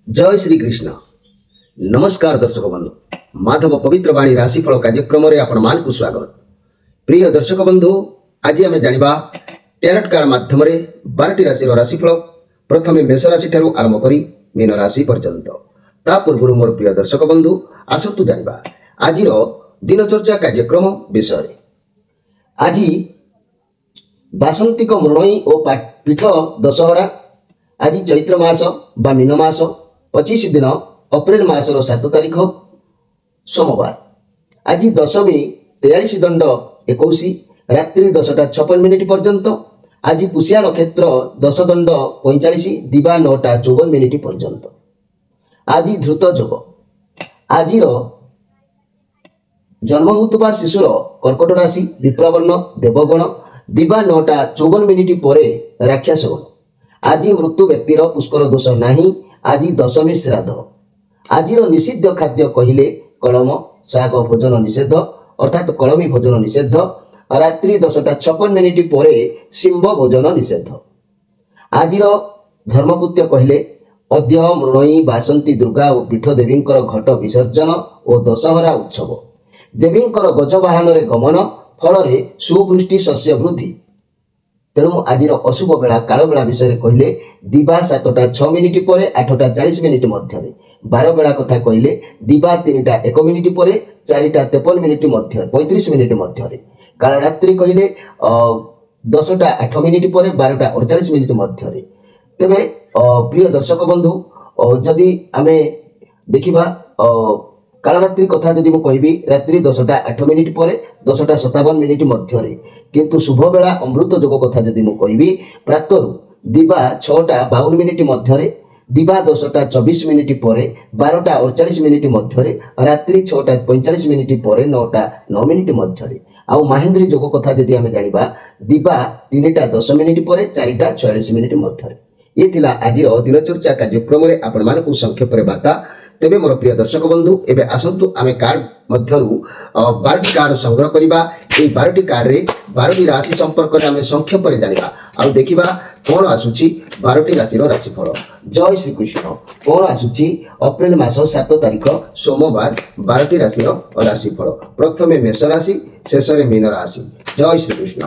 जय श्री कृष्ण। नमस्कार दर्शक बंधु, माधव पवित्र वाणी राशिफल कार्यक्रम में आपण मान को स्वागत। प्रिय दर्शक बंधु, आज आम जाना टैरोट कार्ड माध्यम 12टी राशि राशिफल प्रथम मेष राशि ठारू आरंभ करी मीन राशि पर्यंत। ता पूर्व मोर प्रिय दर्शक बंधु आसतु जाना आज दिनचर्या कार्यक्रम विषय। आज बासंतिक मृणयी और पीठ दशहरा। आज चैत्र मास बा मीन मास 25 दिन अप्रैल मासर 7 तारीख सोमवार। आज दशमी 43 दंड 21 रात्रि 10:56 पर्यंत। आज पुष्या नक्षत्र 10 दंड 45 दिवा 9:54 पर्यंत। आज धृत जोग। आज जन्म होता शिशुर कर्कट राशि विप्रवर्ण देवगण दिवा 9:54 पर राक्षस गण। आज मृत्यु व्यक्तिर पुष्कर दोष नहीं। आज दशमी श्राद्ध। आज निषिद्ध खाद्य कहले कलम शाग भोजन निषेध अर्थात कलमी भोजन निषेध। रात्रि 10:56 पर सिंह भोजन निषेध। आज धर्मकृत्य कहले अद्य मृणयी बासंती दुर्गा और पीठ देवींकर घट विसर्जन और दशहरा उत्सव। देवींकर गजवाहन गमन फल सुवृष्टि शस्य वृद्धि। तेणु आज अशुभ बेला काल बेला विषय कहले दिवा 7:06 पर 8:40 मध्य। बार बेला कथा कहले दिवा 3:01 पर 4:53 मध्य 35 मध्य। काल रात्रि कहले 10:08 पर 12:48 मध्य। तेबे प्रिय दर्शक बंधु, जदि आमे देखिबा काल रात्रि कथा जदि मु कहबी रात्रि 10:08 पर 10:57 मध्य। किंतु शुभ बेला अमृत जोग कथा जदि मु कहबी प्रातः दिवा 6:52 मध्य, दिवा 10:24 पर 12:48 मध्य, रात्रि 6:45 पर 9:09 मध्य। आउ महेंद्री जोग कथा जदि आमे जानिबा दिवा 3:10 पर 4:46 मध्य। ये थिला आज दिनचर्या कार्यक्रम में आपण मानकु संक्षेप वार्ता। तेबे मोर प्रिय दर्शक बंधु, एबे आसंतु आमे कार्ड मध्यरु 12टी कार्ड संग्रह करिबा। ए 12टी कार्ड रे 12टी राशि संपर्क रे आमे संक्षेप रे जानिबा आ देखिबा कोन आसुची 12टी राशि रो राशिफल। जय श्री कृष्ण। कोन आसुची अप्रैल मास 7 तारीख सोमवार 12टी राशि रो राशिफल। प्रथमे मेष राशि, शेष रे मीन राशि। जय श्री कृष्ण।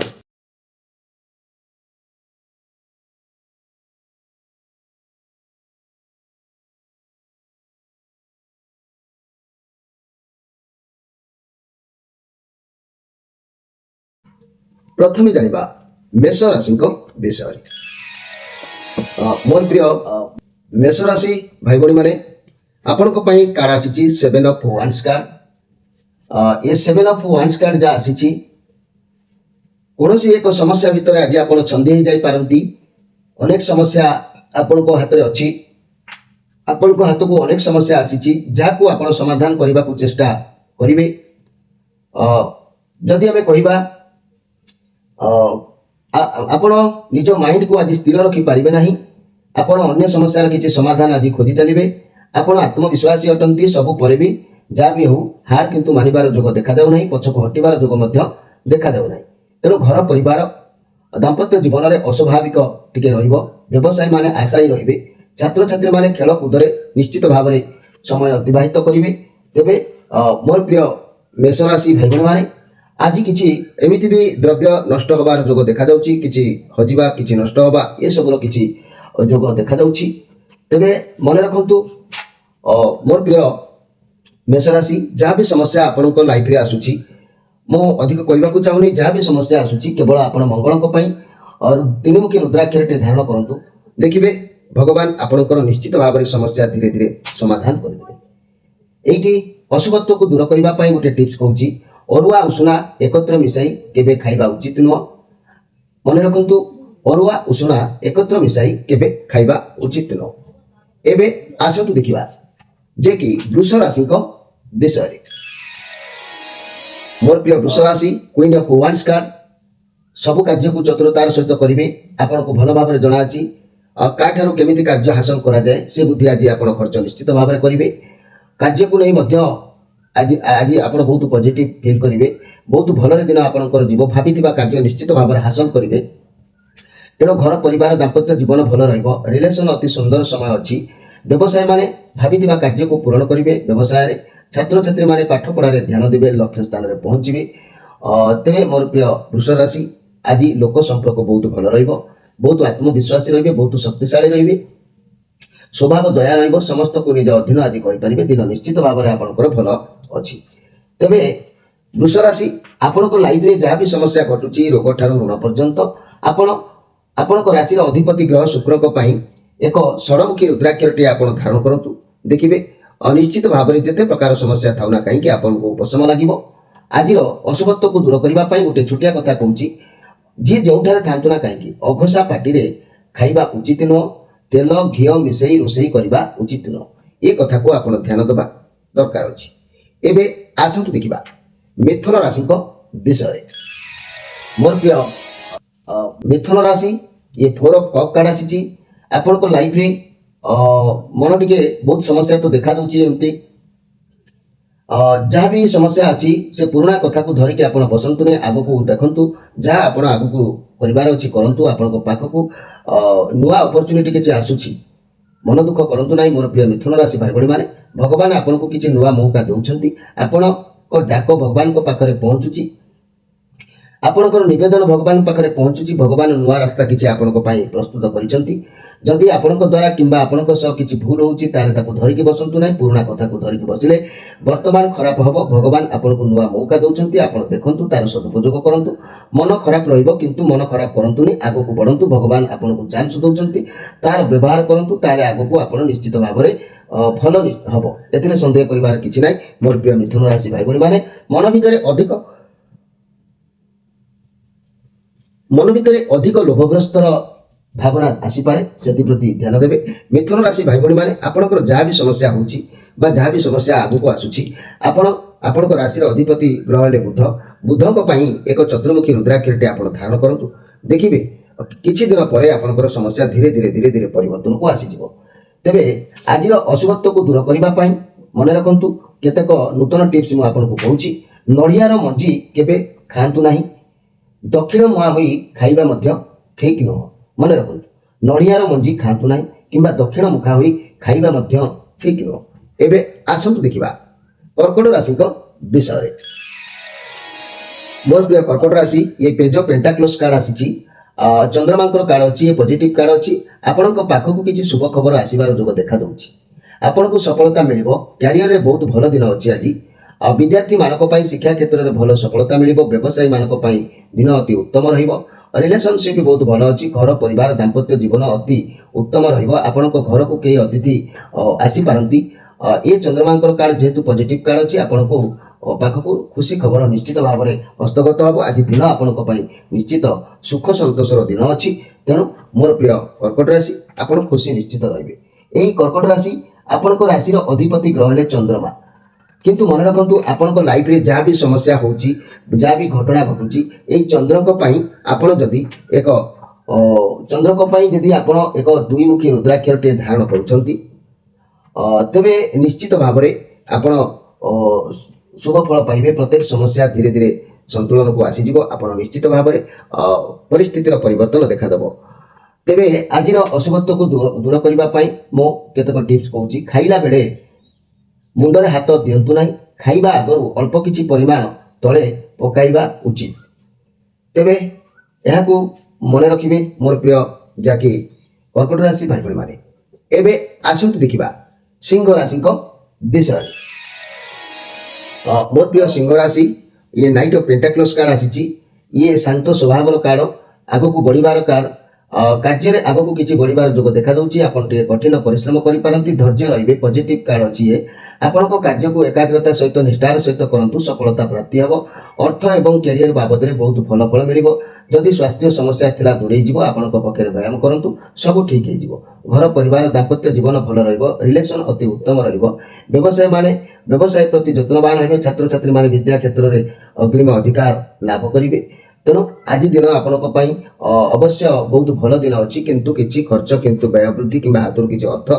प्रथमे जानिबा मेष राशि विषय। मोर प्रिय मेष राशि भाई भणी माने आपण कार्ड आसी 7 ऑफ वांड्स कार्ड। ये 7 ऑफ वांड्स कार्ड जा आसी कौन एक समस्या भितर आज आप छंदी हो जाती। अनेक समस्या आपण को हाथ में अच्छी। आपण को हाथ को अनेक समस्या आसी जहाँ आप समाधान करने को चेष्टा करेंगे। जदि आम कहवा आपण निज माइंड को आज स्थिर रखी पारे ना। आपण अन्य समस्यार किसी समाधान आज खोजी चलिए। आपण आत्मविश्वासी अटंती सबू पर भी जहाँ भी हो हार किंतु मानिबार जोग देखा जाऊ नहीं। पछक हटिबार जोग देखा जाऊ नहीं। तेणु घर परिवार दाम्पत्य जीवन में अस्वाभाविक टिके रहिबो। व्यवसायी माने आशायी रहिबे। छात्र छात्री माने खेल कूद निश्चित भाव में समय अतिबाहित करेंगे। तेबे मोर प्रिय मेष राशि भाई भणी माने आज किसी एमिति भी द्रव्य नष्ट होबार जोग देखा जाउची। किछि हजिबा किछि नष्ट होबा ये सबरो किछि जोग देखा जाउची। तेबे मन रखंतु मोर प्रिय मेष राशि जहाँ भी समस्या आपनको लाइफ रे आसुची मो अधिक कहबाकू चाहूनी। जहाँ भी समस्या आसुची केवल आपण मंगल पई और तीनमुखी रुद्राक्षर टे धारण करंतु। देखिबे भगवान आपणकर निश्चित भाव में समस्या धीरे धीरे समाधान कर देबे। एठी अशुभत्व को दूर करबा पई गोटे टिप्स कहूची। अरुआ उषुना एकत्र मिसाई केबे खाइबा उचित नुह। मन रखंतु अरुआ उषुना एकत्र मिसाई केबे खाइबा उचित नुह। एबे आसंतु देखिबा जे कि वृष राशि विषय। मोर प्रिय वृष राशि क्वीन ऑफ वांड्स कार्ड। सब कार्य को चतुरतार सहित करेंगे। आपन को भल भाव में जना अछि काठारु केमिति कार्य हासिल करा जाए से बुद्धि आज आपन खर्च निश्चित भाव में करेंगे। कार्य को नहीं मध्य आज आज आप बहुत पॉजिटिव फील करेंगे। बहुत भल दिन आपंकर जीव भाभी कार्य निश्चित भाव में हासिल करेंगे। तेणु घर परिवार दाम्पत्य जीवन भल रिलेसन अति सुंदर समय अच्छी ବ୍ୟବସାୟ ମାନେ ଭାବିଥିବା କାର୍ଯ୍ୟକୁ ପୂରଣ କରିବେ। ବ୍ୟବସାୟରେ ଛାତ୍ରଛାତ୍ରୀମାନେ ପାଠ ପଢ଼ାରେ ଧ୍ୟାନ ଦେବେ, ଲକ୍ଷ୍ୟ ସ୍ଥାନରେ ପହଞ୍ଚିବେ। ତେବେ ମୋର ପ୍ରିୟ ବୃଷ ରାଶି, ଆଜି ଲୋକ ସମ୍ପର୍କ ବହୁତ ଭଲ ରହିବ, ବହୁତ ଆତ୍ମବିଶ୍ୱାସୀ ରହିବେ, ବହୁତ ଶକ୍ତିଶାଳୀ ରହିବେ, ସ୍ୱଭାବ ଦୟା ରହିବ, ସମସ୍ତଙ୍କୁ ନିଜ ଅଧୀନ ଆଜି କରିପାରିବେ। ଦିନ ନିଶ୍ଚିତ ଭାବରେ ଆପଣଙ୍କର ଭଲ ଅଛି। ତେବେ ବୃଷ ରାଶି, ଆପଣଙ୍କ ଲାଇଫରେ ଯାହା ବି ସମସ୍ୟା ଘଟୁଛି, ରୋଗ ଠାରୁ ଋଣ ପର୍ଯ୍ୟନ୍ତ, ଆପଣଙ୍କ ରାଶିର ଅଧିପତି ଗ୍ରହ ଶୁକ୍ରଙ୍କ ପାଇଁ ଏକ ଷଡ଼ମୁଖୀ ରୁଦ୍ରାକ୍ଷରଟିଏ ଆପଣ ଧାରଣ କରନ୍ତୁ। ଦେଖିବେ ନିଶ୍ଚିତ ଭାବରେ ଯେତେ ପ୍ରକାର ସମସ୍ୟା ଥାଉ ନା କାହିଁକି ଆପଣଙ୍କୁ ଉପଶମ ଲାଗିବ। ଆଜିର ଅଶୁଭତ୍ୱକୁ ଦୂର କରିବା ପାଇଁ ଗୋଟେ ଛୋଟିଆ କଥା କହୁଛି, ଯିଏ ଯେଉଁଠାରେ ଥାନ୍ତୁ ନା କାହିଁକି ଅଘୋଷା ପାଟିରେ ଖାଇବା ଉଚିତ ନୁହଁ, ତେଲ ଘିଅ ମିଶାଇ ରୋଷେଇ କରିବା ଉଚିତ ନୁହଁ। ଏ କଥାକୁ ଆପଣ ଧ୍ୟାନ ଦେବା ଦରକାର ଅଛି। ଏବେ ଆସନ୍ତୁ ଦେଖିବା ମିଥୁନ ରାଶିଙ୍କ ବିଷୟରେ। ମୋର ପ୍ରିୟ ମିଥୁନ ରାଶି, ଇଏ 4 ଅଫ୍ କପ୍ କାର୍ଡ ଆସିଛି। ଆପଣଙ୍କ ଲାଇଫରେ ମନ ଟିକେ ବହୁତ ସମସ୍ୟା ତ ଦେଖାଦେଉଛି। ଏମିତି ଯାହା ବି ସମସ୍ୟା ଅଛି ସେ ପୁରୁଣା କଥାକୁ ଧରିକି ଆପଣ ବସନ୍ତୁ ନାହିଁ, ଆଗକୁ ଦେଖନ୍ତୁ। ଯାହା ଆପଣ ଆଗକୁ କରିବାର ଅଛି କରନ୍ତୁ। ଆପଣଙ୍କ ପାଖକୁ ନୂଆ ଅପରଚ୍ୟୁନିଟି କିଛି ଆସୁଛି, ମନ ଦୁଃଖ କରନ୍ତୁ ନାହିଁ। ମୋର ପ୍ରିୟ ମିଥୁନ ରାଶି ଭାଇ ଭଉଣୀମାନେ, ଭଗବାନ ଆପଣଙ୍କୁ କିଛି ନୂଆ ମୌକା ଦେଉଛନ୍ତି। ଆପଣଙ୍କ ଡାକ ଭଗବାନଙ୍କ ପାଖରେ ପହଞ୍ଚୁଛି, ଆପଣଙ୍କର ନିବେଦନ ଭଗବାନଙ୍କ ପାଖରେ ପହଞ୍ଚୁଛି। ଭଗବାନ ନୂଆ ରାସ୍ତା କିଛି ଆପଣଙ୍କ ପାଇଁ ପ୍ରସ୍ତୁତ କରିଛନ୍ତି। ଯଦି ଆପଣଙ୍କ ଦ୍ୱାରା କିମ୍ବା ଆପଣଙ୍କ ସହ କିଛି ଭୁଲ ହେଉଛି ତାହେଲେ ତାକୁ ଧରିକି ବସନ୍ତୁ ନାହିଁ। ପୁରୁଣା କଥାକୁ ଧରିକି ବସିଲେ ବର୍ତ୍ତମାନ ଖରାପ ହେବ। ଭଗବାନ ଆପଣଙ୍କୁ ନୂଆ ମୌକା ଦେଉଛନ୍ତି, ଆପଣ ଦେଖନ୍ତୁ, ତାର ସଦୁପଯୋଗ କରନ୍ତୁ। ମନ ଖରାପ ରହିବ କିନ୍ତୁ ମନ ଖରାପ କରନ୍ତୁନି, ଆଗକୁ ବଢ଼ନ୍ତୁ। ଭଗବାନ ଆପଣଙ୍କୁ ଚାନ୍ସ ଦେଉଛନ୍ତି, ତାର ବ୍ୟବହାର କରନ୍ତୁ, ତାହେଲେ ଆଗକୁ ଆପଣ ନିଶ୍ଚିତ ଭାବରେ ଭଲ ହେବ। ଏଥିରେ ସନ୍ଦେହ କରିବାର କିଛି ନାହିଁ। ମୋର ପ୍ରିୟ ମିଥୁନ ରାଶି ଭାଇ ଭଉଣୀମାନେ, ମନ ଭିତରେ ଅଧିକ ଲୋଭଗ୍ରସ୍ତର ଭାବନା ଆସିପାରେ, ସେଥିପ୍ରତି ଧ୍ୟାନ ଦେବେ। ମିଥୁନ ରାଶି ଭାଇ ଭଉଣୀମାନେ, ଆପଣଙ୍କର ଯାହା ବି ସମସ୍ୟା ହେଉଛି ବା ଯାହା ବି ସମସ୍ୟା ଆଗକୁ ଆସୁଛି, ଆପଣଙ୍କ ରାଶିର ଅଧିପତି ଗ୍ରହ ହେଲେ ବୁଧ। ବୁଧଙ୍କ ପାଇଁ ଏକ ଚତୁର୍ମୁଖୀ ରୁଦ୍ରାକ୍ଷରଟି ଆପଣ ଧାରଣ କରନ୍ତୁ। ଦେଖିବେ କିଛି ଦିନ ପରେ ଆପଣଙ୍କର ସମସ୍ୟା ଧୀରେ ଧୀରେ ପରିବର୍ତ୍ତନକୁ ଆସିଯିବ। ତେବେ ଆଜିର ଅଶୁଭତ୍ୱକୁ ଦୂର କରିବା ପାଇଁ ମନେ ରଖନ୍ତୁ କେତେକ ନୂତନ ଟିପ୍ସ ମୁଁ ଆପଣଙ୍କୁ କହୁଛି। ନଡ଼ିଆର ମଞ୍ଜି କେବେ ଖାଆନ୍ତୁ ନାହିଁ, ଦକ୍ଷିଣ ମୁହାଁ ହୋଇ ଖାଇବା ମଧ୍ୟ ଠିକ୍ ନୁହଁ। ମନେ ରଖନ୍ତୁ, ନଡ଼ିଆର ମଞ୍ଜି ଖାଆନ୍ତୁ ନାହିଁ କିମ୍ବା ଦକ୍ଷିଣ ମୁଖା ହୋଇ ଖାଇବା ମଧ୍ୟ ଠିକ୍ ନୁହଁ। ଏବେ ଆସନ୍ତୁ ଦେଖିବା କର୍କଟ ରାଶିଙ୍କ ବିଷୟରେ। ମୋର ପ୍ରିୟ କର୍କଟ ରାଶି, ଇଏ ପେଜ ଅଫ୍ ପେଣ୍ଟାକ୍ଲସ୍ କାର୍ଡ ଆସିଛି। ଚନ୍ଦ୍ରମାଙ୍କର କାର୍ଡ ଅଛି, ଏ ପଜିଟିଭ କାର୍ଡ ଅଛି। ଆପଣଙ୍କ ପାଖକୁ କିଛି ଶୁଭ ଖବର ଆସିବାର ଯୋଗ ଦେଖାଦେଉଛି। ଆପଣଙ୍କୁ ସଫଳତା ମିଳିବ। କ୍ୟାରିୟରରେ ବହୁତ ଭଲ ଦିନ ଅଛି ଆଜି। ବିଦ୍ୟାର୍ଥୀମାନଙ୍କ ପାଇଁ ଶିକ୍ଷା କ୍ଷେତ୍ରରେ ଭଲ ସଫଳତା ମିଳିବ। ବ୍ୟବସାୟୀମାନଙ୍କ ପାଇଁ ଦିନ ଅତି ଉତ୍ତମ ରହିବ। ରିଲେସନସିପ୍ ବହୁତ ଭଲ ଅଛି। ଘର ପରିବାର ଦାମ୍ପତ୍ୟ ଜୀବନ ଅତି ଉତ୍ତମ ରହିବ। ଆପଣଙ୍କ ଘରକୁ କେହି ଅତିଥି ଆସିପାରନ୍ତି। ଏ ଚନ୍ଦ୍ରମାଙ୍କର କାର୍ଡ ଯେହେତୁ ପଜିଟିଭ କାର୍ଡ ଅଛି, ଆପଣଙ୍କୁ ପାଖକୁ ଖୁସି ଖବର ନିଶ୍ଚିତ ଭାବରେ ହସ୍ତଗତ ହେବ। ଆଜି ଦିନ ଆପଣଙ୍କ ପାଇଁ ନିଶ୍ଚିତ ସୁଖ ସନ୍ତୋଷର ଦିନ ଅଛି। ତେଣୁ ମୋର ପ୍ରିୟ କର୍କଟ ରାଶି, ଆପଣ ଖୁସି ନିଶ୍ଚିତ ରହିବେ। ଏହି କର୍କଟ ରାଶି, ଆପଣଙ୍କ ରାଶିର ଅଧିପତି ଗ୍ରହ ହେଲେ ଚନ୍ଦ୍ରମା। କିନ୍ତୁ ମନେ ରଖନ୍ତୁ, ଆପଣଙ୍କ ଲାଇଫରେ ଯାହା ବି ସମସ୍ୟା ହେଉଛି, ଯାହା ବି ଘଟଣା ଘଟୁଛି, ଏଇ ଚନ୍ଦ୍ରଙ୍କ ପାଇଁ ଆପଣ ଯଦି ଏକ ଦୁଇମୁଖୀ ରୁଦ୍ରାକ୍ଷରଟିଏ ଧାରଣ କରୁଛନ୍ତି, ତେବେ ନିଶ୍ଚିତ ଭାବରେ ଆପଣ ଶୁଭ ଫଳ ପାଇବେ। ପ୍ରତ୍ୟେକ ସମସ୍ୟା ଧୀରେ ଧୀରେ ସନ୍ତୁଳନକୁ ଆସିଯିବ। ଆପଣ ନିଶ୍ଚିତ ଭାବରେ ପରିସ୍ଥିତିର ପରିବର୍ତ୍ତନ ଦେଖାଦେବ। ତେବେ ଆଜିର ଅଶୁଭତ୍ୱକୁ ଦୂର କରିବା ପାଇଁ ମୁଁ କେତେକ ଟିପ୍ସ କହୁଛି। ଖାଇଲା ବେଳେ ମୁଣ୍ଡରେ ହାତ ଦିଅନ୍ତୁ ନାହିଁ। ଖାଇବା ଆଗରୁ ଅଳ୍ପ କିଛି ପରିମାଣ ତଳେ ପକାଇବା ଉଚିତ। ତେବେ ଏହାକୁ ମନେ ରଖିବେ ମୋର ପ୍ରିୟ ଯାହାକି କର୍କଟ ରାଶି ଭାଇ ଭଉଣୀମାନେ। ଏବେ ଆସନ୍ତୁ ଦେଖିବା ସିଂହ ରାଶିଙ୍କ ବିଷୟରେ। ମୋର ପ୍ରିୟ ସିଂହ ରାଶି, ଇଏ ନାଇଟ୍ ଅଫ୍ ପେଣ୍ଟାକ୍ଲସ୍ କାର୍ଡ ଆସିଛି। ଇଏ ଶାନ୍ତ ସ୍ୱଭାବର କାର୍ଡ, ଆଗକୁ ବଢ଼ିବାର କାର୍ଡ। କାର୍ଯ୍ୟରେ ଆଗକୁ କିଛି ବଢ଼ିବାର ଯୋଗ ଦେଖାଦେଉଛି। ଆପଣ ଟିକେ କଠିନ ପରିଶ୍ରମ କରିପାରନ୍ତି, ଧୈର୍ଯ୍ୟ ରହିବେ। ପଜିଟିଭ କାର୍ଡ ଅଛି ଇଏ। ଆପଣଙ୍କ କାର୍ଯ୍ୟକୁ ଏକାଗ୍ରତା ସହିତ ନିଷ୍ଠାର ସହିତ କରନ୍ତୁ, ସଫଳତା ପ୍ରାପ୍ତି ହେବ। ଅର୍ଥ ଏବଂ କ୍ୟାରିୟର ବାବଦରେ ବହୁତ ଭଲ ଫଳ ମିଳିବ। ଯଦି ସ୍ୱାସ୍ଥ୍ୟ ସମସ୍ୟା ଥିଲା ଦୂରେଇ ଯିବ। ଆପଣଙ୍କ ପକ୍ଷରେ ବ୍ୟାୟାମ କରନ୍ତୁ, ସବୁ ଠିକ୍ ହେଇଯିବ। ଘର ପରିବାର ଦାମ୍ପତ୍ୟ ଜୀବନ ଭଲ ରହିବ। ରିଲେସନ ଅତି ଉତ୍ତମ ରହିବ। ବ୍ୟବସାୟ ପ୍ରତି ଯତ୍ନବାନ ହେବେ। ଛାତ୍ରଛାତ୍ରୀମାନେ ବିଦ୍ୟା କ୍ଷେତ୍ରରେ ଅଗ୍ରିମ ଅଧିକାର ଲାଭ କରିବେ। ତେଣୁ ଆଜି ଦିନ ଆପଣଙ୍କ ପାଇଁ ଅବଶ୍ୟ ବହୁତ ଭଲ ଦିନ ଅଛି, କିନ୍ତୁ କିଛି ଖର୍ଚ୍ଚ କିନ୍ତୁ ବ୍ୟୟ ବୃଦ୍ଧି କିମ୍ବା ହାତରୁ କିଛି ଅର୍ଥ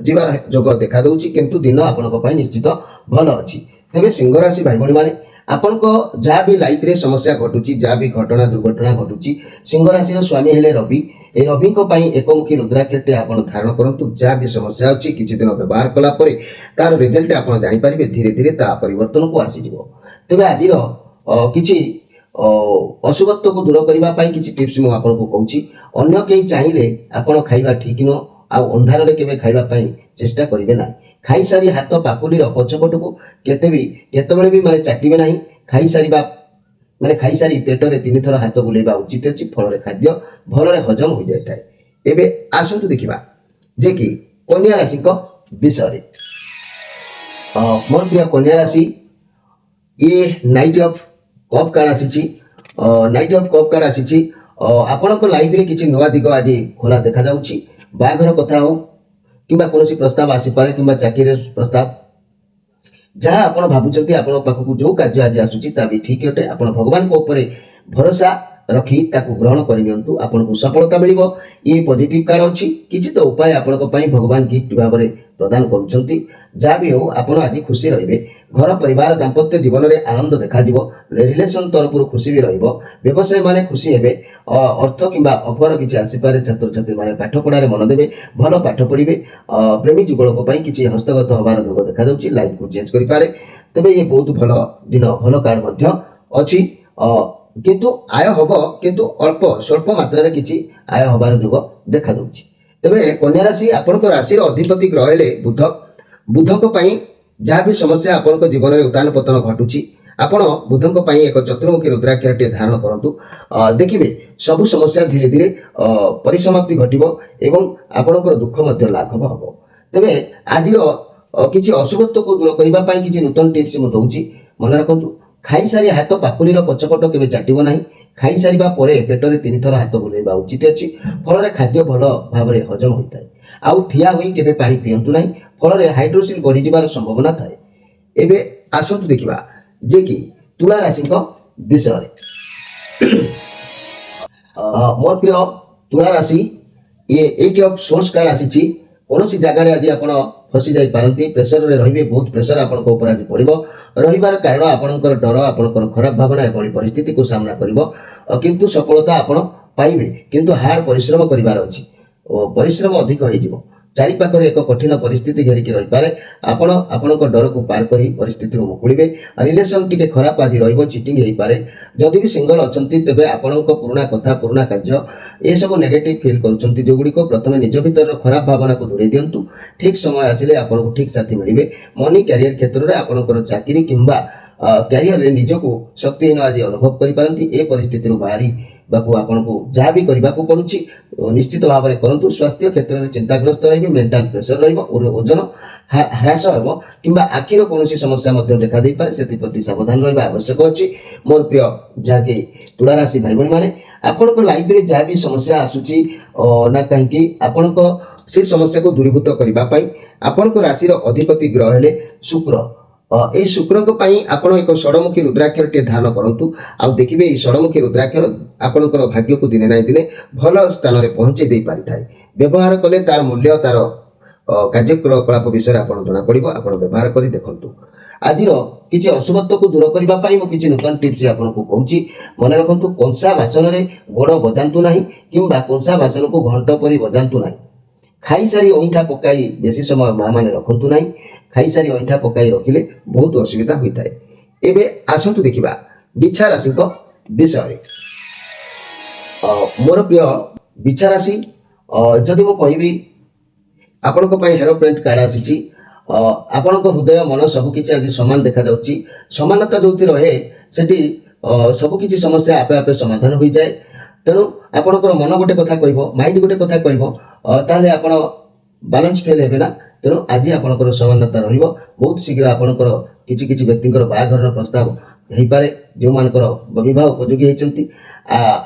ଯିବାର ଯୋଗ ଦେଖାଦେଉଛି, କିନ୍ତୁ ଦିନ ଆପଣଙ୍କ ପାଇଁ ନିଶ୍ଚିତ ଭଲ ଅଛି। ତେବେ ସିଂହ ରାଶି ଭାଇ ଭଉଣୀମାନେ, ଆପଣଙ୍କ ଯାହା ବି ଲାଇଫରେ ସମସ୍ୟା ଘଟୁଛି, ଯାହା ବି ଘଟଣା ଦୁର୍ଘଟଣା ଘଟୁଛି, ସିଂହ ରାଶିର ସ୍ୱାମୀ ହେଲେ ରବି। এই ରବିଙ୍କ ପାଇଁ ଏକମୁଖୀ ରୁଦ୍ରାକ୍ଷରଟି ଆପଣ ଧାରଣ କରନ୍ତୁ। ଯାହା ବି ସମସ୍ୟା ଅଛି କିଛି ଦିନ ବ୍ୟବହାର କଲା ପରେ ତାର ରେଜଲ୍ଟ ଆପଣ ଜାଣିପାରିବେ। ଧୀରେ ଧୀରେ ତା ପରିବର୍ତ୍ତନକୁ ଆସିଯିବ। ତେବେ ଆଜିର କିଛି ଅଶୁଭତ୍ୱକୁ ଦୂର କରିବା ପାଇଁ କିଛି ଟିପ୍ସ ମୁଁ ଆପଣଙ୍କୁ କହୁଛି। ଅନ୍ୟ କେହି ଚାହିଁଲେ ଆପଣ ଖାଇବା ଠିକ ନୁହଁ। ଆଉ ଅନ୍ଧାରରେ କେବେ ଖାଇବା ପାଇଁ ଚେଷ୍ଟା କରିବେ ନାହିଁ। ଖାଇସାରି ହାତ ପାପୁଲିର ପଛପଟକୁ କେତେବେଳେ ବି ଚାଟିବେ ନାହିଁ। ଖାଇସାରି ପେଟରେ 3 ଥର ହାତ ବୁଲେଇବା ଉଚିତ ଅଛି। ଫଳରେ ଖାଦ୍ୟ ଭଲରେ ହଜମ ହୋଇଯାଇଥାଏ। ଏବେ ଆସନ୍ତୁ ଦେଖିବା ଯେ କି କନ୍ୟା ରାଶିଙ୍କ ବିଷୟରେ। ମୋର ପ୍ରିୟ କନ୍ୟା ରାଶି, ଇଏ ନାଇଟ୍ ଅଫ୍ କପ୍ କାର୍ଡ ଆସିଛି। ନାଇଟ୍ ଅଫ୍ କପ୍ କାର୍ଡ ଆସିଛି। ଆପଣଙ୍କ ଲାଇଫରେ କିଛି ନୂଆ ଦିଗ ଆଜି ଖୋଲା ଦେଖାଯାଉଛି। ବାହାଘର କଥା ହଉ କିମ୍ବା କୌଣସି ପ୍ରସ୍ତାବ ଆସିପାରେ କିମ୍ବା ଚାକିରିର ପ୍ରସ୍ତାବ, ଯାହା ଆପଣ ଭାବୁଛନ୍ତି ଆପଣଙ୍କ ପାଖକୁ ଯେଉଁ କାର୍ଯ୍ୟ ଆଜି ଆସୁଛି ତା ବି ଠିକ ଅଟେ। ଆପଣ ଭଗବାନଙ୍କ ଉପରେ ଭରସା ରଖି ତାକୁ ଗ୍ରହଣ କରିନିଅନ୍ତୁ। ଆପଣଙ୍କୁ ସଫଳତା ମିଳିବ। ଇଏ ପଜିଟିଭ କାର୍ଡ ଅଛି। କିଛି ତ ଉପାୟ ଆପଣଙ୍କ ପାଇଁ ଭଗବାନ ଗିଫ୍ଟ ଭାବରେ ପ୍ରଦାନ କରୁଛନ୍ତି। ଯାହା ବି ହେଉ ଆପଣ ଆଜି ଖୁସି ରହିବେ। ଘର ପରିବାର ଦାମ୍ପତ୍ୟ ଜୀବନରେ ଆନନ୍ଦ ଦେଖାଯିବ। ରିଲେସନ ତରଫରୁ ଖୁସି ବି ରହିବ। ବ୍ୟବସାୟୀ ମାନେ ଖୁସି ହେବେ। ଅର୍ଥ କିମ୍ବା ଅଫର କିଛି ଆସିପାରେ। ଛାତ୍ରଛାତ୍ରୀ ମାନେ ପାଠ ପଢ଼ାରେ ମନ ଦେବେ, ଭଲ ପାଠ ପଢ଼ିବେ। ପ୍ରେମୀ ଯୁଗଳଙ୍କ ପାଇଁ କିଛି ହସ୍ତଗତ ହେବାର ଯୋଗ ଦେଖାଯାଉଛି। ଲାଇଫକୁ ଚେଞ୍ଜ କରିପାରେ। ତେବେ ଇଏ ବହୁତ ଭଲ ଦିନ, ଭଲ କାର୍ଡ ମଧ୍ୟ ଅଛି। କିନ୍ତୁ ଆୟ ହବ, କିନ୍ତୁ ଅଳ୍ପ ସ୍ୱଳ୍ପ ମାତ୍ରାରେ କିଛି ଆୟ ହବାର ଯୋଗ ଦେଖାଯାଉଛି। ତେବେ କନ୍ୟା ରାଶି, ଆପଣଙ୍କ ରାଶିର ଅଧିପତି ଗ୍ରହ ହେଲେ ବୁଧ। ବୁଧଙ୍କ ପାଇଁ ଯାହା ବି ସମସ୍ୟା ଆପଣଙ୍କ ଜୀବନରେ ଉତ୍ଥାନ ପତନ ଘଟୁଛି, ଆପଣ ବୁଧଙ୍କ ପାଇଁ ଏକ ଚତୁର୍ମୁଖୀ ରୁଦ୍ରାକ୍ଷରଟିଏ ଧାରଣ କରନ୍ତୁ। ଦେଖିବେ ସବୁ ସମସ୍ୟା ଧୀରେ ଧୀରେ ପରିସମାପ୍ତି ଘଟିବ ଏବଂ ଆପଣଙ୍କର ଦୁଃଖ ମଧ୍ୟ ଲାଘବ ହେବ। ତେବେ ଆଜିର କିଛି ଅଶୁଭତ୍ୱକୁ ଦୂର କରିବା ପାଇଁ କିଛି ନୂତନ ଟିପ୍ସ ମୁଁ ଦେଉଛି। ମନେ ରଖନ୍ତୁ, ଖାଇସାରି ହାତ ପାପୁଲିର ପଛପଟ କେବେ ଚାଟିବ ନାହିଁ। ଖାଇସାରିବା ପରେ ପେଟରେ 3 ଥର ହାତ ବୁଲେଇବା ଉଚିତ ଅଛି। ଫଳରେ ଖାଦ୍ୟ ଭଲ ଭାବରେ ହଜମ ହୋଇଥାଏ। ଆଉ ଠିଆ ହୋଇ କେବେ ପାଣି ପିଅନ୍ତୁ ନାହିଁ। ଫଳରେ ହାଇଡ୍ରୋସିଲ ବଢ଼ିଯିବାର ସମ୍ଭାବନା ଥାଏ। ଏବେ ଆସନ୍ତୁ ଦେଖିବା ଯେ କି ତୁଳା ରାଶିଙ୍କ ବିଷୟରେ। ମୋର ପ୍ରିୟ ତୁଳା ରାଶି, ଇଏ 8 ଅଫ୍ ସୋର୍ସ କାର୍ଡ ଆସିଛି। କୌଣସି ଜାଗାରେ ଆଜି ଆପଣ ଫସି ଯାଇପାରନ୍ତି। ପ୍ରେସରରେ ରହିବେ। ବହୁତ ପ୍ରେସର ଆପଣଙ୍କ ଉପରେ ଆଜି ପଡ଼ିବ। ରହିବାର କାରଣ ଆପଣଙ୍କର ଡର, ଆପଣଙ୍କର ଖରାପ ଭାବନା ଏଭଳି ପରିସ୍ଥିତିକୁ ସାମ୍ନା କରିବ। କିନ୍ତୁ ସଫଳତା ଆପଣ ପାଇବେ। କିନ୍ତୁ ହାର୍ଡ ପରିଶ୍ରମ କରିବାର ଅଛି। ପରିଶ୍ରମ ଅଧିକ ହେଇଯିବ। ଚାରିପାଖରେ ଏକ କଠିନ ପରିସ୍ଥିତି ଘେରିକି ରହିପାରେ। ଆପଣ ଆପଣଙ୍କ ଡରକୁ ପାର କରି ପରିସ୍ଥିତିରୁ ମୁକୁଳିବେ। ରିଲେସନ ଟିକେ ଖରାପ ଆଜି ରହିବ। ଚିଟିଂ ହେଇପାରେ। ଯଦି ବି ସିଙ୍ଗଲ ଅଛନ୍ତି ତେବେ ଆପଣଙ୍କ ପୁରୁଣା କଥା, ପୁରୁଣା କାର୍ଯ୍ୟ, ଏସବୁ ନେଗେଟିଭ ଫିଲ୍ କରୁଛନ୍ତି ଯେଉଁଗୁଡ଼ିକ, ପ୍ରଥମେ ନିଜ ଭିତରର ଖରାପ ଭାବନାକୁ ଦୂରେଇ ଦିଅନ୍ତୁ। ଠିକ୍ ସମୟ ଆସିଲେ ଆପଣଙ୍କୁ ଠିକ୍ ସାଥୀ ମିଳିବେ। ମନି କ୍ୟାରିୟର କ୍ଷେତ୍ରରେ ଆପଣଙ୍କର ଚାକିରି କିମ୍ବା କ୍ୟାରିୟରରେ ନିଜକୁ ଶକ୍ତିହୀନ ଆଜି ଅନୁଭବ କରିପାରନ୍ତି। ଏ ପରିସ୍ଥିତିରୁ ବାହାରିବାକୁ ଆପଣଙ୍କୁ ଯାହା ବି କରିବାକୁ ପଡୁଛି ନିଶ୍ଚିତ ଭାବରେ କରନ୍ତୁ। ସ୍ୱାସ୍ଥ୍ୟ କ୍ଷେତ୍ରରେ ଚିନ୍ତାଗ୍ରସ୍ତ ରହିବେ। ମେଣ୍ଟାଲ ପ୍ରେସର ରହିବ। ଓଜନ ହ୍ରାସ ହେବ କିମ୍ବା ଆଖିର କୌଣସି ସମସ୍ୟା ମଧ୍ୟ ଦେଖାଦେଇପାରେ। ସେଥିପ୍ରତି ସାବଧାନ ରହିବା ଆବଶ୍ୟକ ଅଛି। ମୋର ପ୍ରିୟ ଯାହାକି ତୁଳା ରାଶି ଭାଇ ଭଉଣୀମାନେ, ଆପଣଙ୍କ ଲାଇଫରେ ଯାହା ବି ସମସ୍ୟା ଆସୁଛି ନା କାହିଁକି, ଆପଣଙ୍କ ସେ ସମସ୍ୟାକୁ ଦୂରୀଭୂତ କରିବା ପାଇଁ ଆପଣଙ୍କ ରାଶିର ଅଧିପତି ଗ୍ରହ ହେଲେ ଶୁକ୍ର। এই ଶୁକ୍ରଙ୍କ ପାଇଁ ଆପଣ ଏକ ଷଡ଼ମୁଖୀ ରୁଦ୍ରାକ୍ଷରଟିଏ ଧାରଣ କରନ୍ତୁ। ଆଉ ଦେଖିବେ ଏହି ଷଡ଼ମୁଖୀ ରୁଦ୍ରାକ୍ଷର ଆପଣଙ୍କର ଭାଗ୍ୟକୁ ଦିନେ ନାହିଁ ଦିନେ ଭଲ ସ୍ଥାନରେ ପହଞ୍ଚେଇ ଦେଇପାରିଥାଏ। ବ୍ୟବହାର କଲେ ତାର ମୂଲ୍ୟ, ତାର କାର୍ଯ୍ୟକଳାପ ବିଷୟରେ ଆପଣ ଜଣାପଡ଼ିବ। ଆପଣ ବ୍ୟବହାର କରି ଦେଖନ୍ତୁ। ଆଜିର କିଛି ଅଶୁଭତ୍ୱକୁ ଦୂର କରିବା ପାଇଁ ମୁଁ କିଛି ନୂତନ ଟିପ୍ସ ଆପଣଙ୍କୁ କହୁଛି। ମନେ ରଖନ୍ତୁ, କଂସା ବାସନରେ ଗୋଡ଼ ବଜାନ୍ତୁ ନାହିଁ କିମ୍ବା କଂସା ବାସନକୁ ଘଣ୍ଟ ପରି ବଜାନ୍ତୁ ନାହିଁ। ଖାଇସାରି ଅଇଁଠା ପକାଇ ବେଶୀ ସମୟ ମାଆମାନେ ରଖନ୍ତୁ ନାହିଁ। ଖାଇସାରି ଅଇଁଠା ପକାଇ ରଖିଲେ ବହୁତ ଅସୁବିଧା ହୋଇଥାଏ। ଏବେ ଆସନ୍ତୁ ଦେଖିବା ବିଛା ରାଶିଙ୍କ ବିଷୟରେ। ମୋର ପ୍ରିୟ ବିଛା ରାଶି, ଯଦି ମୁଁ କହିବି ଆପଣଙ୍କ ପାଇଁ ହେରୋପ୍ଲେଣ୍ଟ କାର୍ଡ ଆସିଛି। ଆପଣଙ୍କ ହୃଦୟ, ମନ ସବୁକିଛି ଆଜି ସମାନ ଦେଖାଯାଉଛି। ସମାନତା ଯେଉଁଠି ରହେ ସେଠି ସବୁକିଛି ସମସ୍ୟା ଆପେ ଆପେ ସମାଧାନ ହୋଇଯାଏ। ତେଣୁ ଆପଣଙ୍କର ମନ ଗୋଟେ କଥା କହିବ, ମାଇଣ୍ଡ ଗୋଟେ କଥା କହିବ, ତାହେଲେ ଆପଣ ବାଲାନ୍ସ ଫେଲ୍ ହେବେ ନା। ତେଣୁ ଆଜି ଆପଣଙ୍କର ସମାନତା ରହିବ। ବହୁତ ଶୀଘ୍ର ଆପଣଙ୍କର କିଛି କିଛି ବ୍ୟକ୍ତିଙ୍କର ବାହାଘରର ପ୍ରସ୍ତାବ ହେଇପାରେ। ଯେଉଁମାନଙ୍କର ବିବାହ ଉପଯୋଗୀ ହେଇଛନ୍ତି,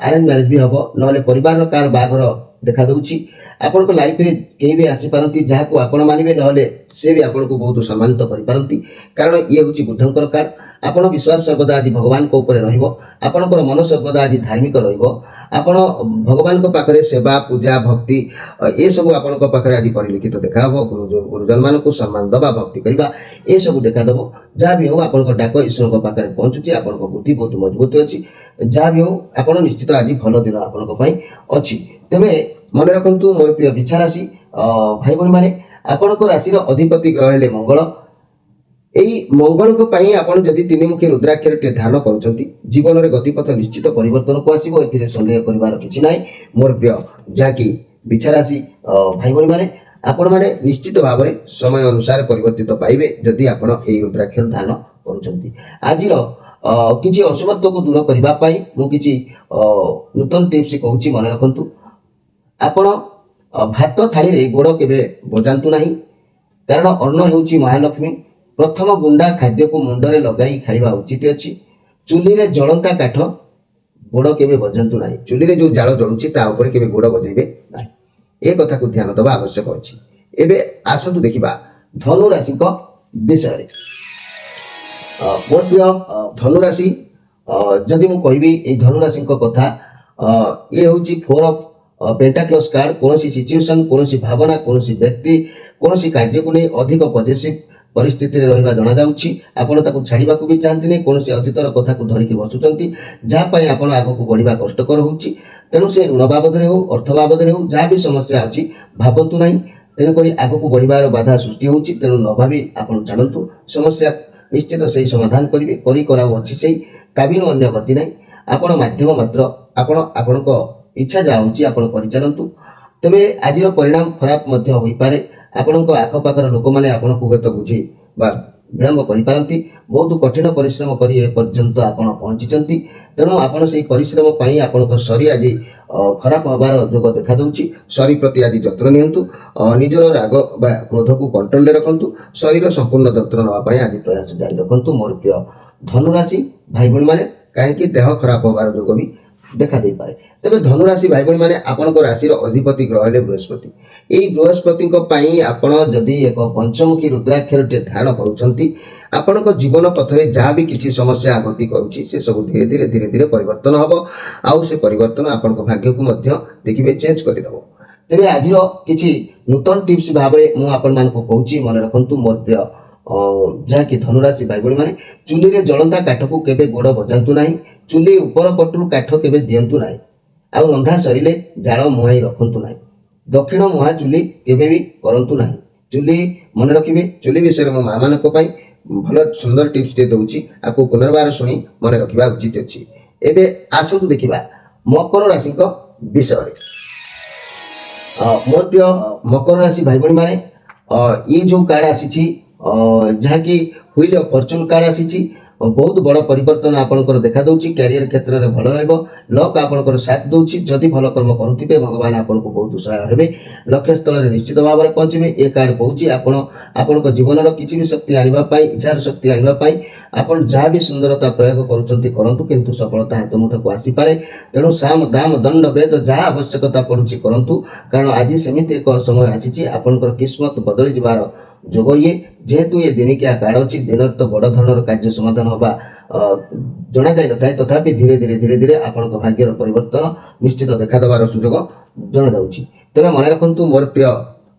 ଆରେଞ୍ଜ ମ୍ୟାରେଜ ବି ହେବ। ନହେଲେ ପରିବାରର କାହାର ବାହାଘର देखा दूची आपण लाइफ रे केही भी आसी पारंती जहाको आपण मानिबे नहले से भी आपण को बहुत सम्मानित करि पारंती कारण ये होची बुद्धंकर कार्ड आपण विश्वास सर्वदा आज भगवान को ऊपर रहिबो आपणकर मन सर्वदा आज धार्मिक रहिबो आपण भगवान को पाखरे सेवा पूजा भक्ति ए सब आपण को पाखरे आज परिलिखित देखा हो गुरुजन मान को सम्मान दबा भक्ति करबा ए सब देखा दबो जहाँ भी हो आपण को डाक ईश्वर को पाखरे पहुंचुची आपण को बुद्धि बहुत मजबूत अछि जहाँ भी हो आपण निश्चित आज भल दिन आपण को पई अछि तेबे मन रखंतु मोर प्रिय विचार राशि भाई बहन माने आपण को राशि रो अधिपति ग्रह हेले मंगल एई मंगल को पई आपण जदि तीनमुखी रुद्राक्षर टे धारण करूछंती जीवन रे गतिपथ निश्चित परिवर्तन को आसीबो एथिरे संदेह करिवार किछि नाही मोर प्रिय जाकी विचार राशि भाई बहन माने आपण माने निश्चित भाव रे समय अनुसार परिवर्तित पाइबे जदि आपण एई रुद्राक्षर धारण करूछंती आजिरो किछि अशुभत्व को दूर करिबा पई मु किछि नूतन टिप्स कहूछि मन रखंतु आपण भात थाली रे गोड़ केबे बजांतु नाही कारण अन्न हेउची महालक्ष्मी प्रथम गुंडा खाद्य को मुंडरे लगाई खाइबा उचित अछि चुली रे जळंता काठ गोड़ केबे बजांतु नाही चुली रे जो जाळ जळुची ता ऊपर केबे गोड़ बजाइबे नाही ए कथा को ध्यान दबा आवश्यक अछि एबे आसंतु देखिबा धनु राशि को विषय रे मोर प्रिय धनु राशि जदि मु कहबी ए धनु राशि को कथा ए होची 4 ऑफ पेंटाक्लस कार्ड कोनोसी सिचुएशन कोनोसी भावना कोनोसी व्यक्ति कोनोसी कार्य को नै अधिक पॉजिटिव परिस्थिति रे रहिबा जणा जाउची आपण ताकू छाड़ीबा को भी चाहंती नै कोनोसी अतीतर कथा को धरिके बसुचंती जा पय आपण आगो को बढ़िबा कष्टकर होउची तेनु से ऋण बाबद रे हो अर्थ बाबद रे हो जा भी समस्या अछि भाबंतु नै तेनु करी आगो को बढ़िबार बाधा सृष्टि होउची तेनु न भाबी आपण जानंतु समस्या निश्चित सही समाधान करिवे करी कराउ अछि सही काबिनो अन्य गति नै आपण माध्यम मात्र आपण आपणको इच्छा जाउची आपण परिचालंतु तबे आजिर परिणाम खराब मध्य होई पारे आपणको आख पाखर लोक माने आपणको हेत बुझी बा विलंब करि पारंती बहुत कठिन परिश्रम करी ए पर्यंत आपण पहुंचीचंती तेणु आपण सेही परिश्रम पई आपणको शरीर आज खराब होबार जोग देखा दउची शरीर प्रति आज जत्न नियंतु निजर राग बा क्रोध को कंट्रोल रे रखंतु शरीर संपूर्ण जत्न नवा पई आज प्रयास जारी रखंतु मोर प्रिय धनु राशि भाई बहन माने काहे कि देह खराब होबार जोग भी देखा दे पारे तबे धनुराशि भाई बहन माने आपनको राशि रो अधिपति ग्रह हेले बृहस्पति एई बृहस्पति को पई आपण जदी एक पंचमुखी रुद्राक्षर टे धारण करूछंती आपनको जीवन पथरे जहाँ भी किसी समस्या आगति करूछि से सब धीरे धीरे परिवर्तन हबो आउ से परिवर्तन आपनको भाग्य को मध्य देखिबे चेंज करि दबो तबे आजिरो किछि नूतन टिप्स भाबरे मु आपण मान को कहूछि मन रखंतु मोर प्रिय जहाँकि धनुराशि भाई बहन माने चुली रे जलंता काठ को केबे गोड़ बजांतु नाही चुली ऊपर पटु काठ केबे दियंतु नाही आ रंधा सरिले जाळ मुहाई रखंतु नाही दक्षिण मुहा चुली केबे भी करंतु नाही चुली मन रखिबे चुली विषय मो मां मानक पई भलो सुंदर टिप्स दे दउची आको पुनर्बार सुनी मन रखिबा उचित अछि एबे आसंतु देखिबा मकर राशि को विषय रे मोर प्रिय मकर राशि भाई बहन माने ये जो कार्ड आसी जहाँ कि व्हील ऑफ फॉर्च्यून कार्ड आसी बहुत बड़ परिवर्तन आपनकर देखा दउची कैरियर क्षेत्र रे भलो रहबो लक आपनकर साथ दउची जदि भलो कर्म करूथिबे भगवान आपनको बहुत सहाय हेबे लक्ष्य स्थल रे निश्चित भाव रे पहुंचबे ए कार्ड कहूची आपनको जीवन रो किछि भी शक्ति आनिबा पई इच्छार शक्ति आनिबा पई आपण जहाँ भी सुंदरता प्रयोग करूचंती करंतु किंतु सफलता हाथ मुठ को आसी पारे तेणु साम दाम दंड वेद जहाँ आवश्यकता पड़ुची करंतु कारण आज सेमिति एक समय आसीची आपनकर किस्मत बदली जिबार जोग ये जेहेतु ये दिनिकिया कार्ड अच्छी दिन तो बड़ धरण कार्य समाधान होगा जना जाए न था तथापि धीरे धीरे आपण भाग्यर परिवर्तन निश्चित देखा देवार सुजोग जना जाउची तबे मन रखंतु मोर प्रिय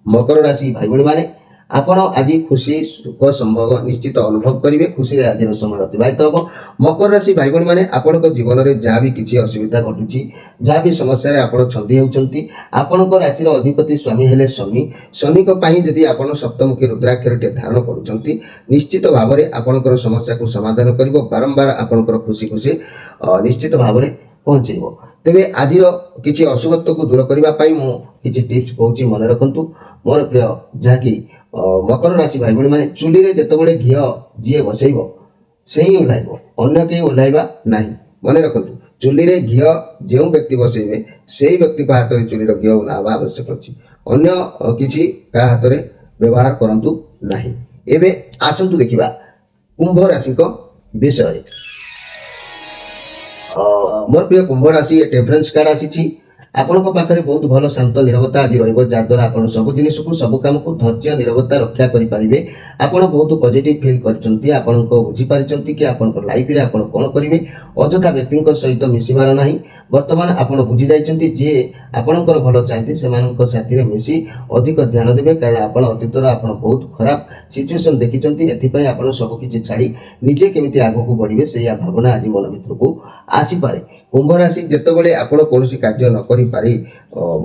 मकर राशि भाई बहन माने आपण आज खुशी सुख संभव निश्चित अनुभव करेंगे खुशी आज समय अतिबाहित हम मकर राशि भाई बहन मैंने आपण जीवन में जहाँ भी किसी असुविधा घटुची जहाँ भी समस्या आप छंदी होती आपण राशि अधिपति स्वामी हेले शनि शनि जदि आप सप्तमुखी रुद्राक्षर टे धारण करुँच निश्चित भाव में आपणकर समस्या को समाधान कर बारंबार आपणकर खुशी खुशी निश्चित भाव में पहुँचेब तेरे आज किसी अशुभत्व को दूर करने मुझे टिप्स कहूँ मन रखु मोर प्रिय जहाँकि मकर राशि भाई भाई मैंने चुली रे जितेबाला घी जी बसैब से ही ओह्लाइब अन्य कहीं ओह्लाइबा नहीं मन रखु चुली रे घी जो व्यक्ति बसैबे से ही व्यक्ति हाथ में चुली घी ओह्लावा आवश्यक अच्छी अन्य किसी का हाथ में व्यवहार करंतु नहीं एबे आसंतु देखिबा कुंभ राशि को विषय मोर प्रिय कुंभ राशि टेम्परेंस कार्ड आसी ଆପଣଙ୍କ ପାଖରେ ବହୁତ ଭଲ ଶାନ୍ତ ନିରବତା ଆଜି ରହିବ, ଯାହାଦ୍ୱାରା ଆପଣ ସବୁ ଜିନିଷକୁ ସବୁ କାମକୁ ଧୈର୍ଯ୍ୟ ନିରବତା ରକ୍ଷା କରିପାରିବେ। ଆପଣ ବହୁତ ପଜିଟିଭ୍ ଫିଲ୍ କରିଛନ୍ତି, ଆପଣଙ୍କ ବୁଝିପାରିଛନ୍ତି କି ଆପଣଙ୍କ ଲାଇଫରେ ଆପଣ କ'ଣ କରିବେ। ଅଯଥା ବ୍ୟକ୍ତିଙ୍କ ସହିତ ମିଶିବାର ନାହିଁ। ବର୍ତ୍ତମାନ ଆପଣ ବୁଝିଯାଇଛନ୍ତି ଯିଏ ଆପଣଙ୍କର ଭଲ ଚାହାନ୍ତି ସେମାନଙ୍କ ସାଥିରେ ମିଶି ଅଧିକ ଧ୍ୟାନ ଦେବେ, କାରଣ ଆପଣ ଅତୀତର ଆପଣ ବହୁତ ଖରାପ ସିଚୁଏସନ୍ ଦେଖିଛନ୍ତି। ଏଥିପାଇଁ ଆପଣ ସବୁକିଛି ଛାଡ଼ି ନିଜେ କେମିତି ଆଗକୁ ବଢ଼ିବେ ସେଇଆ ଭାବନା ଆଜି ମନ ଭିତରକୁ ଆସିପାରେ। କୁମ୍ଭ ରାଶି, ଯେତେବେଳେ ଆପଣ କୌଣସି କାର୍ଯ୍ୟ ନ କରିପାରି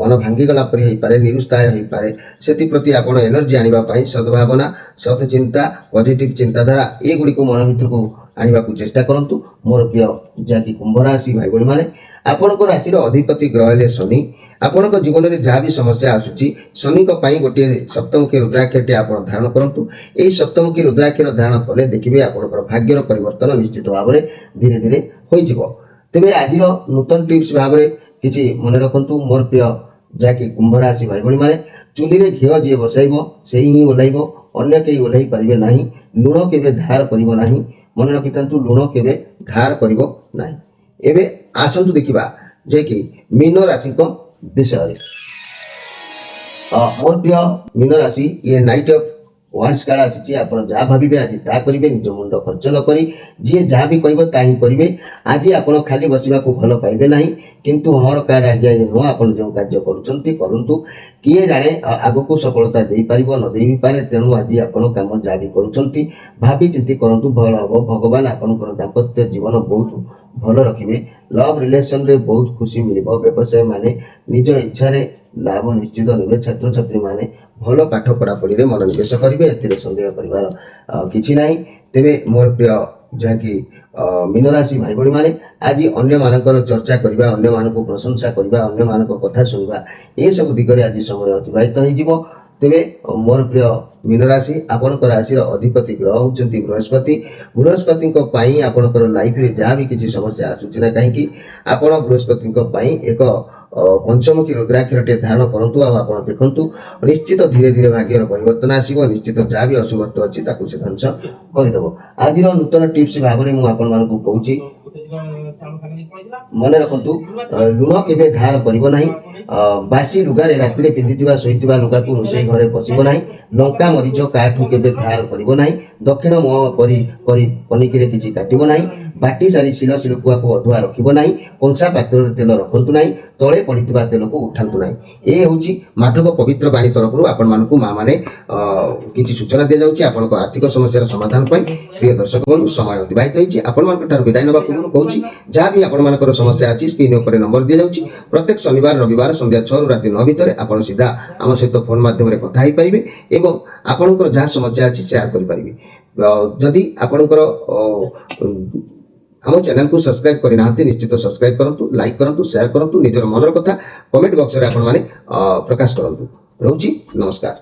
ମନ ଭାଙ୍ଗିଗଲା ପରି ହେଇପାରେ, ନିରୁତ୍ସାହ ହେଇପାରେ, ସେଥିପ୍ରତି ଆପଣ ଏନର୍ଜି ଆଣିବା ପାଇଁ ସଦ୍ଭାବନା, ସତ୍ ଚିନ୍ତା, ପଜିଟିଭ୍ ଚିନ୍ତାଧାରା ଏଗୁଡ଼ିକୁ ମନ ଭିତରକୁ ଆଣିବାକୁ ଚେଷ୍ଟା କରନ୍ତୁ। ମୋର ପ୍ରିୟ ଯାହାକି କୁମ୍ଭ ରାଶି ଭାଇ ଭଉଣୀମାନେ, ଆପଣଙ୍କ ରାଶିର ଅଧିପତି ଗ୍ରହ ହେଲେ ଶନି। ଆପଣଙ୍କ ଜୀବନରେ ଯାହା ବି ସମସ୍ୟା ଆସୁଛି, ଶନିଙ୍କ ପାଇଁ ଗୋଟିଏ ସପ୍ତମୁଖୀ ରୁଦ୍ରାକ୍ଷଟି ଆପଣ ଧାରଣ କରନ୍ତୁ। ଏହି ସପ୍ତମୁଖୀ ରୁଦ୍ରାକ୍ଷର ଧାରଣ କଲେ ଦେଖିବେ ଆପଣଙ୍କର ଭାଗ୍ୟର ପରିବର୍ତ୍ତନ ନିଶ୍ଚିତ ଭାବରେ ଧୀରେ ଧୀରେ ହୋଇଯିବ। ତେବେ ଆଜିର ନୂତନ ଟିପ୍ସ ଭାବରେ କିଛି ମନେ ରଖନ୍ତୁ ମୋର ପ୍ରିୟ ଯାହାକି କୁମ୍ଭ ରାଶି ଭାଇ ଭଉଣୀମାନେ, ଚୁଲିରେ ଘିଅ ଯିଏ ବସାଇବ ସେହି ହିଁ ଓହ୍ଲାଇବ, ଅନ୍ୟ କେହି ଓହ୍ଲାଇ ପାରିବେ ନାହିଁ। ଲୁଣ କେବେ ଧାର କରିବ ନାହିଁ, ମନେ ରଖିଥାନ୍ତୁ, ଲୁଣ କେବେ ଧାର କରିବ ନାହିଁ। ଏବେ ଆସନ୍ତୁ ଦେଖିବା ଯେ କି ମୀନ ରାଶିଙ୍କ ବିଷୟରେ। ମୋର ପ୍ରିୟ ମୀନ ରାଶି, ଇଏ ନାଇଟ୍ ଅଫ୍ ୱାନ୍ସ କାର୍ଡ ଆସିଛି। ଆପଣ ଯାହା ଭାବିବେ ଆଜି ତାହା କରିବେ, ନିଜ ମୁଣ୍ଡ ଖର୍ଚ୍ଚ ନ କରି ଯିଏ ଯାହା ବି କହିବ ତାହା ହିଁ କରିବେ। ଆଜି ଆପଣ ଖାଲି ବସିବାକୁ ଭଲ ପାଇବେ ନାହିଁ, କିନ୍ତୁ ମୋର କାର୍ଡ ଆଜ୍ଞା ଇଏ ନୁହଁ। ଆପଣ ଯେଉଁ କାର୍ଯ୍ୟ କରୁଛନ୍ତି କରନ୍ତୁ, କିଏ ଜାଣେ ଆଗକୁ ସଫଳତା ଦେଇପାରିବ ନ ଦେଇ ବି ପାରେ। ତେଣୁ ଆଜି ଆପଣ କାମ ଯାହା ବି କରୁଛନ୍ତି ଭାବି ଚିନ୍ତି କରନ୍ତୁ, ଭଲ ହେବ। ଭଗବାନ ଆପଣଙ୍କର ଦାମ୍ପତ୍ୟ ଜୀବନ ବହୁତ ଭଲ ରଖିବେ। ଲଭ୍ ରିଲେସନରେ ବହୁତ ଖୁସି ମିଳିବ। ବ୍ୟବସାୟ ମାନେ ନିଜ ଇଚ୍ଛାରେ ଲାଭ ନିଶ୍ଚିତ ନେବେ। ଛାତ୍ରଛାତ୍ରୀମାନେ ଭଲ ପାଠ ପଢ଼ାପଢ଼ିରେ ମନୋନିବେଶ କରିବେ, ଏଥିରେ ସନ୍ଦେହ କରିବାର କିଛି ନାହିଁ। ତେବେ ମୋର ପ୍ରିୟ ଯାହାକି ମୀନ ରାଶି ଭାଇ ଭଉଣୀମାନେ, ଆଜି ଅନ୍ୟମାନଙ୍କର ଚର୍ଚ୍ଚା କରିବା, ଅନ୍ୟମାନଙ୍କୁ ପ୍ରଶଂସା କରିବା, ଅନ୍ୟମାନଙ୍କ କଥା ଶୁଣିବା, ଏସବୁ ଦିଗରେ ଆଜି ସମୟ ଅତିବାହିତ ହେଇଯିବ। ତେବେ ମୋର ପ୍ରିୟ ମୀନ ରାଶି, ଆପଣଙ୍କ ରାଶିର ଅଧିପତି ଗ୍ରହ ହେଉଛନ୍ତି ବୃହସ୍ପତି। ବୃହସ୍ପତିଙ୍କ ପାଇଁ ଆପଣଙ୍କର ଲାଇଫରେ ଯାହା ବି କିଛି ସମସ୍ୟା ଆସୁଛି ନା କାହିଁକି, ଆପଣ ବୃହସ୍ପତିଙ୍କ ପାଇଁ ଏକ ପଞ୍ଚମୁଖୀ ରୁଦ୍ରାକ୍ଷରଟିଏ ଧାରଣ କରନ୍ତୁ। ଆଉ ଆପଣ ଦେଖନ୍ତୁ ନିଶ୍ଚିତ ଧୀରେ ଧୀରେ ଭାଗ୍ୟର ପରିବର୍ତ୍ତନ ଆସିବ। ନିଶ୍ଚିତ ଯାହା ବି ଅଶୁଭତ୍ୱ ଅଛି ତାକୁ ସେ ଧ୍ୱଂସ କରିଦେବ। ଆଜିର ନୂତନ ଟିପ୍ସ ଭାବରେ ମୁଁ ଆପଣମାନଙ୍କୁ କହୁଛି, ମନେ ରଖନ୍ତୁ, ଲୁଣ କେବେ ଧାର କରିବ ନାହିଁ। ବାସି ଲୁଗାରେ ରାତିରେ ପିନ୍ଧିଥିବା ଶୋଇଥିବା ଲୁଗାକୁ ରୋଷେଇ ଘରେ ପଶିବ ନାହିଁ। ଲଙ୍କା ମରିଚ କାହାଠୁ କେବେ ଧାର କରିବ ନାହିଁ। ଦକ୍ଷିଣ ମୁହଁ କରି ପନିକିରେ କିଛି କାଟିବ ନାହିଁ। ବାଟି ସାରି ଶିଳ ଶିଳପୁଆକୁ ଅଧୁଆ ରଖିବ ନାହିଁ। କଂସା ପାତ୍ରରେ ତେଲ ରଖନ୍ତୁ ନାହିଁ। ତଳେ ପଡ଼ିଥିବା ତେଲକୁ ଉଠାନ୍ତୁ ନାହିଁ। ଏ ହେଉଛି ମାଧବ ପବିତ୍ର ବାଣୀ ତରଫରୁ ଆପଣମାନଙ୍କୁ ମା ମାନେ କିଛି ସୂଚନା ଦିଆଯାଉଛି ଆପଣଙ୍କ ଆର୍ଥିକ ସମସ୍ୟାର ସମାଧାନ ପାଇଁ। ପ୍ରିୟ ଦର୍ଶକ ବନ୍ଧୁ, ସମୟ ଅତିବାହିତ ହୋଇଛି। ଆପଣମାନଙ୍କ ଠାରୁ ବିଦାୟ ନେବା ପୂର୍ବରୁ କହୁଛି, ଯାହା ବି ଆପଣମାନଙ୍କର ସମସ୍ୟା ଅଛି ସ୍କ୍ରିନ୍ ଉପରେ ନମ୍ବର ଦିଆଯାଉଛି। ପ୍ରତ୍ୟେକ ଶନିବାର ରବିବାର ସନ୍ଧ୍ୟା 6ରୁ ରାତି 9 ଭିତରେ ଆପଣ ସିଧା ଆମ ସହିତ ଫୋନ୍ ମାଧ୍ୟମରେ କଥା ହେଇପାରିବେ ଏବଂ ଆପଣଙ୍କର ଯାହା ସମସ୍ୟା ଅଛି ସେୟାର କରିପାରିବେ। ଯଦି ଆପଣଙ୍କର ଆମ ଚ୍ୟାନେଲକୁ ସବସ୍କ୍ରାଇବ୍ କରିନାହାନ୍ତି, ନିଶ୍ଚିତ ସବସ୍କ୍ରାଇବ୍ କରନ୍ତୁ, ଲାଇକ୍ କରନ୍ତୁ, ସେୟାର କରନ୍ତୁ, ନିଜର ମନର କଥା କମେଣ୍ଟ ବକ୍ସରେ ଆପଣମାନେ ପ୍ରକାଶ କରନ୍ତୁ। ରହୁଛି, ନମସ୍କାର।